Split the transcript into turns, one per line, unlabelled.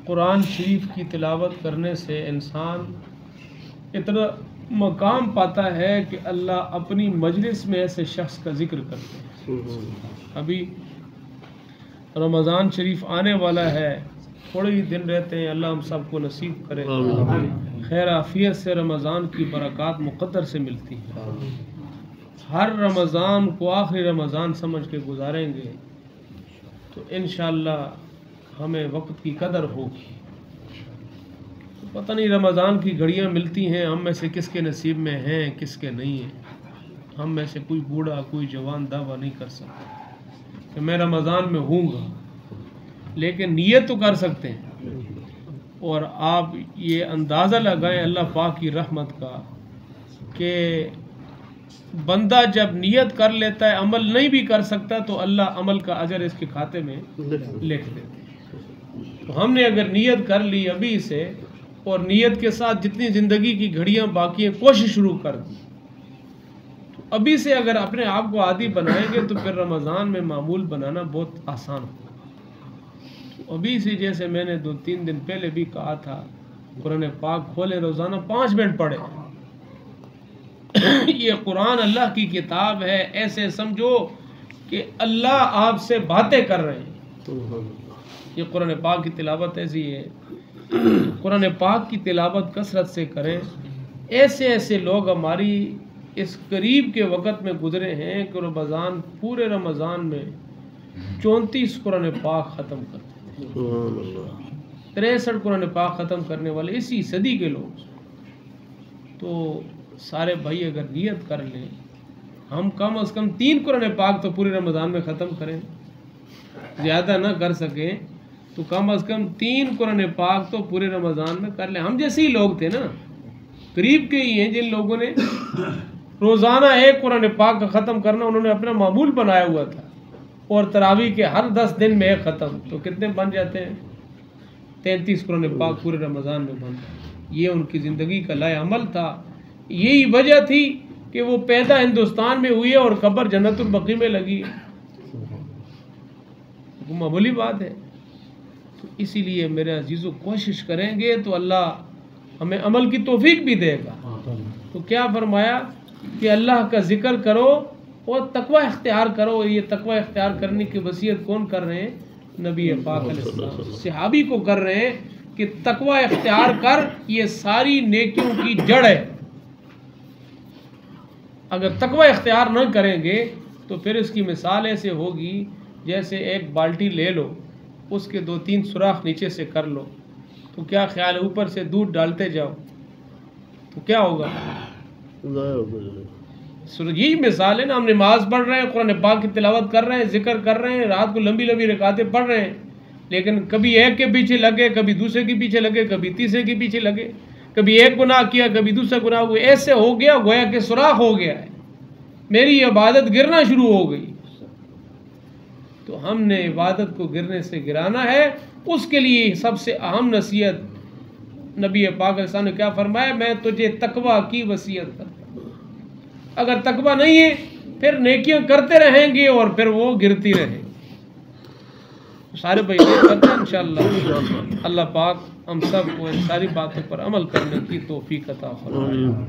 कुरान शरीफ की तिलावत करने से इंसान इतना मकाम पाता है कि अल्लाह अपनी मजलिस में ऐसे शख्स का जिक्र करते हैं। अभी रमज़ान शरीफ आने वाला है, थोड़े ही दिन रहते हैं। अल्लाह हम सबको नसीब करे खैर आफियत से रमज़ान की बरक़ात मुक़द्दर से मिलती है। हर रमज़ान को आखिरी रमज़ान समझ के गुजारेंगे तो इंशाअल्लाह हमें वक्त की कदर होगी। तो पता नहीं रमज़ान की घड़ियाँ मिलती हैं, हम में से किसके नसीब में हैं किसके नहीं हैं। हम में से कोई बूढ़ा कोई जवान दावा नहीं कर सकता कि मैं रमज़ान में हूँगा, लेकिन नीयत तो कर सकते हैं। और आप ये अंदाज़ा लगाएं अल्लाह पाक की रहमत का कि बंदा जब नियत कर लेता है, अमल नहीं भी कर सकता तो अल्लाह अमल का अजर इसके खाते में लिख देते हैं। तो हमने अगर नियत कर ली अभी से और नियत के साथ जितनी ज़िंदगी की घड़ियां बाकी हैं कोशिश शुरू कर दी, तो अभी से अगर अपने आप को आदी बनाएंगे तो फिर रमज़ान में मामूल बनाना बहुत आसान होगा। तो अभी से जैसे मैंने 2-3 दिन पहले भी कहा था, कुरान पाक खोले, रोज़ाना 5 मिनट पढ़े। ये कुरान अल्लाह की किताब है, ऐसे समझो कि अल्लाह आपसे बातें कर रहे हैं। ये कुरान पाक की तिलावत ऐसी है, कुरान पाक की तिलावत कसरत से करें। ऐसे ऐसे लोग हमारी इस करीब के वक़्त में गुजरे हैं कि रमज़ान पूरे रमज़ान में 34 कुरान पाक ख़त्म करते थे। 63 कुरान पाक ख़त्म करने वाले इसी सदी के लोग। तो सारे भाई अगर नियत कर लें, हम कम से कम 3 कुरान पाक तो पूरे रमज़ान में ख़त्म करें, ज़्यादा ना कर सकें तो कम से कम 3 कुरान पाक तो पूरे रमज़ान में कर लें। हम जैसे ही लोग थे ना, करीब के ही हैं जिन लोगों ने रोज़ाना 1 कुरान पाक का ख़त्म करना उन्होंने अपना मामूल बनाया हुआ था, और तरावी के हर 10 दिन में 1 ख़त्म, तो कितने बन जाते हैं? 33 कुरान पाक पूरे रमज़ान में बन जाते। ये उनकी ज़िंदगी का लाए अमल था। यही वजह थी कि वो पैदा हिंदुस्तान में हुई है और कब्र जन्नतुल बकी में लगी है। वो मामूली बात है। तो इसीलिए मेरे अजीज़ों कोशिश करेंगे तो अल्लाह हमें अमल की तौफीक भी देगा। तो क्या फरमाया कि अल्लाह का जिक्र करो और तकवा इख्तियार करो। ये तकवा इख्तियार करने की वसीयत कौन कर रहे हैं? नबी पाक अलैहिस्सलाम सहाबी को कर रहे हैं कि तकवा इख्तियार कर, ये सारी नेकियों की जड़ है। अगर तकवा इख्तियार न करेंगे तो फिर इसकी मिसाल ऐसे होगी जैसे एक बाल्टी ले लो, उसके 2-3 सुराख नीचे से कर लो, तो क्या ख्याल है ऊपर से दूध डालते जाओ तो क्या होगा? यही मिसाल है ना। हम नमाज पढ़ रहे हैं, कुरान पाक की तिलावत कर रहे हैं, जिक्र कर रहे हैं, रात को लंबी लंबी रकातें पढ़ रहे हैं, लेकिन कभी एक के पीछे लगे, कभी दूसरे के पीछे लगे, कभी तीसरे के पीछे लगे, कभी एक गुनाह किया कभी दूसरा गुनाह हुआ। ऐसे हो गया गोया कि सुराख हो गया है, मेरी इबादत गिरना शुरू हो गई। तो हमने इबादत को गिरने से गिराना है। उसके लिए सबसे अहम नसीहत नबी पाक ने क्या फरमाया? मैं तुझे तकवा की वसीयत करता हूँ। अगर तकवा नहीं है फिर नेकियां करते रहेंगे और फिर वो गिरती रहेंगी। सारे भाई करते हैं इंशाअल्लाह। अल्लाह पाक हम सब को इन सारी बातों पर अमल करने की तौफीक अता फरमाए।